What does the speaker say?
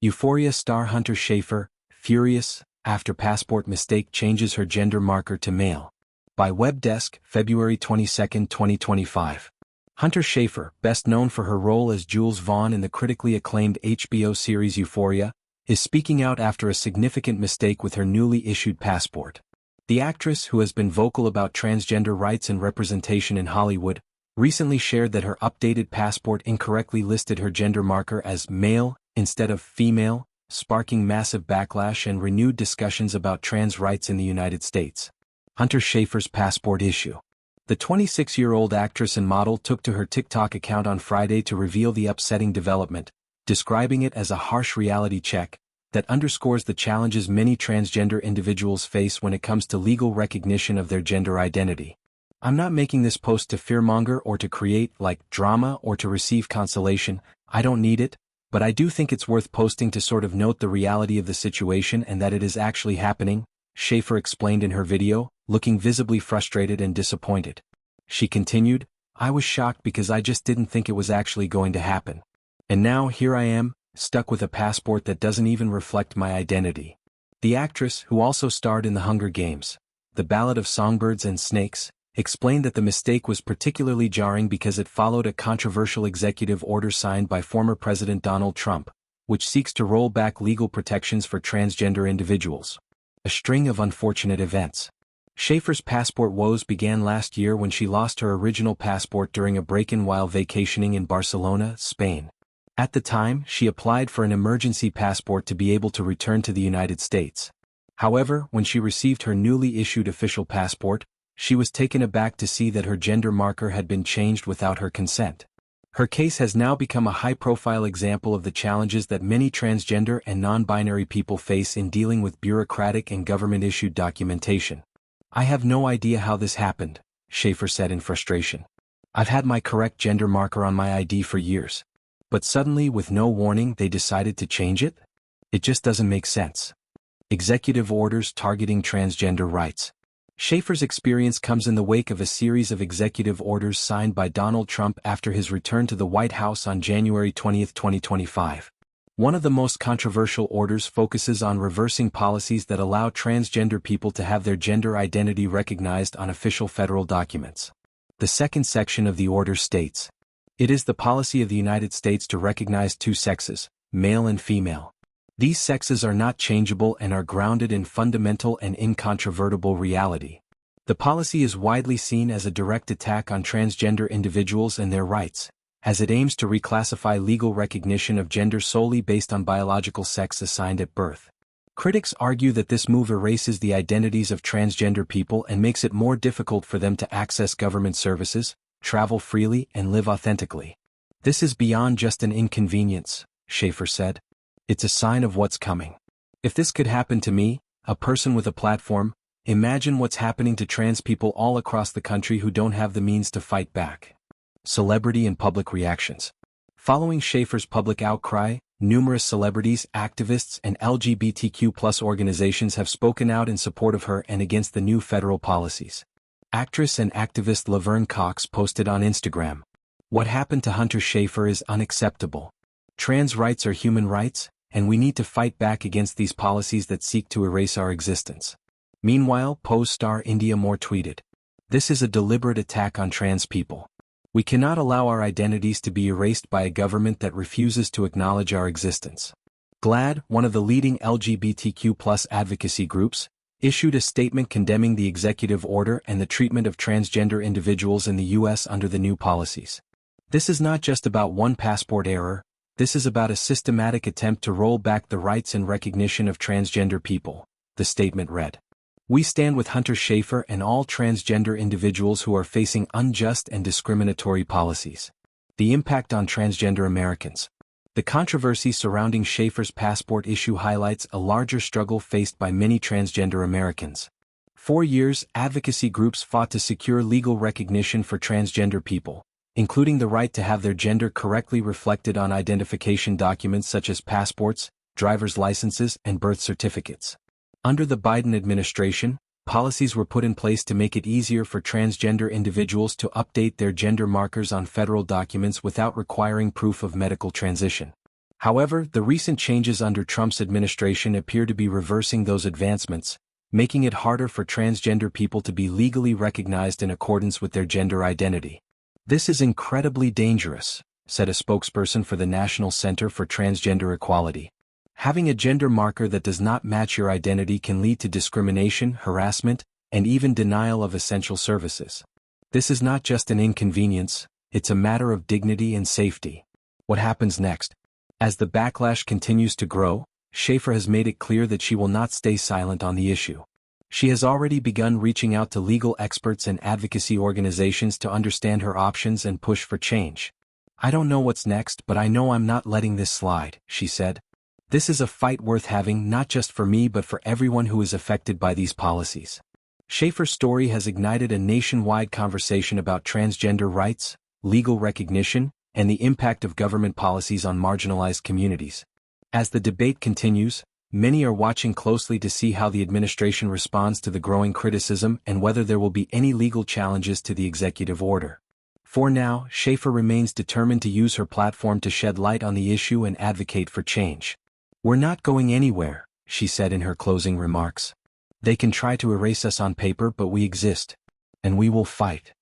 Euphoria star Hunter Schafer, furious, after passport mistake changes her gender marker to male. By Webdesk, February 22, 2025. Hunter Schafer, best known for her role as Jules Vaughn in the critically acclaimed HBO series Euphoria, is speaking out after a significant mistake with her newly issued passport. The actress, who has been vocal about transgender rights and representation in Hollywood, recently shared that her updated passport incorrectly listed her gender marker as male instead of female, sparking massive backlash and renewed discussions about trans rights in the United States. Hunter Schafer's passport issue. The 26-year-old actress and model took to her TikTok account on Friday to reveal the upsetting development, describing it as a harsh reality check that underscores the challenges many transgender individuals face when it comes to legal recognition of their gender identity. "I'm not making this post to fearmonger or to create, drama or to receive consolation. I don't need it, but I do think it's worth posting to sort of note the reality of the situation and that it is actually happening," Schafer explained in her video, looking visibly frustrated and disappointed. She continued, "I was shocked because I just didn't think it was actually going to happen. And now here I am, stuck with a passport that doesn't even reflect my identity." The actress, who also starred in The Hunger Games, The Ballad of Songbirds and Snakes, explained that the mistake was particularly jarring because it followed a controversial executive order signed by former President Donald Trump, which seeks to roll back legal protections for transgender individuals. A string of unfortunate events. Schafer's passport woes began last year when she lost her original passport during a break-in while vacationing in Barcelona, Spain. At the time, she applied for an emergency passport to be able to return to the United States. However, when she received her newly issued official passport, she was taken aback to see that her gender marker had been changed without her consent. Her case has now become a high-profile example of the challenges that many transgender and non-binary people face in dealing with bureaucratic and government-issued documentation. "I have no idea how this happened," Schafer said in frustration. "I've had my correct gender marker on my ID for years. But suddenly, with no warning, they decided to change it? It just doesn't make sense." Executive orders targeting transgender rights. Schafer's experience comes in the wake of a series of executive orders signed by Donald Trump after his return to the White House on January 20, 2025. One of the most controversial orders focuses on reversing policies that allow transgender people to have their gender identity recognized on official federal documents. The second section of the order states, "It is the policy of the United States to recognize two sexes, male and female. These sexes are not changeable and are grounded in fundamental and incontrovertible reality. The policy is widely seen as a direct attack on transgender individuals and their rights, as it aims to reclassify legal recognition of gender solely based on biological sex assigned at birth." Critics argue that this move erases the identities of transgender people and makes it more difficult for them to access government services, travel freely, and live authentically. "This is beyond just an inconvenience," Schafer said. "It's a sign of what's coming. If this could happen to me, a person with a platform, imagine what's happening to trans people all across the country who don't have the means to fight back." Celebrity and public reactions. Following Schafer's public outcry, numerous celebrities, activists, and LGBTQ+ organizations have spoken out in support of her and against the new federal policies. Actress and activist Laverne Cox posted on Instagram, "What happened to Hunter Schafer is unacceptable. Trans rights are human rights, and we need to fight back against these policies that seek to erase our existence." Meanwhile, Pose star India Moore tweeted, "This is a deliberate attack on trans people. We cannot allow our identities to be erased by a government that refuses to acknowledge our existence." GLAAD, one of the leading LGBTQ+ advocacy groups, issued a statement condemning the executive order and the treatment of transgender individuals in the U.S. under the new policies. "This is not just about one passport error, this is about a systematic attempt to roll back the rights and recognition of transgender people," the statement read. "We stand with Hunter Schafer and all transgender individuals who are facing unjust and discriminatory policies." The impact on transgender Americans. The controversy surrounding Schafer's passport issue highlights a larger struggle faced by many transgender Americans. For years, advocacy groups fought to secure legal recognition for transgender people, including the right to have their gender correctly reflected on identification documents such as passports, driver's licenses, and birth certificates. Under the Biden administration, policies were put in place to make it easier for transgender individuals to update their gender markers on federal documents without requiring proof of medical transition. However, the recent changes under Trump's administration appear to be reversing those advancements, making it harder for transgender people to be legally recognized in accordance with their gender identity. This is incredibly dangerous, said a spokesperson for the National Center for Transgender Equality. Having a gender marker that does not match your identity can lead to discrimination, harassment, and even denial of essential services. This is not just an inconvenience, it's a matter of dignity and safety. What happens next? As the backlash continues to grow, Schafer has made it clear that she will not stay silent on the issue. She has already begun reaching out to legal experts and advocacy organizations to understand her options and push for change. "I don't know what's next, but I know I'm not letting this slide," she said. "This is a fight worth having not just for me but for everyone who is affected by these policies." Schafer's story has ignited a nationwide conversation about transgender rights, legal recognition, and the impact of government policies on marginalized communities. As the debate continues, many are watching closely to see how the administration responds to the growing criticism and whether there will be any legal challenges to the executive order. For now, Schafer remains determined to use her platform to shed light on the issue and advocate for change. "We're not going anywhere," she said in her closing remarks. "They can try to erase us on paper, but we exist. And we will fight."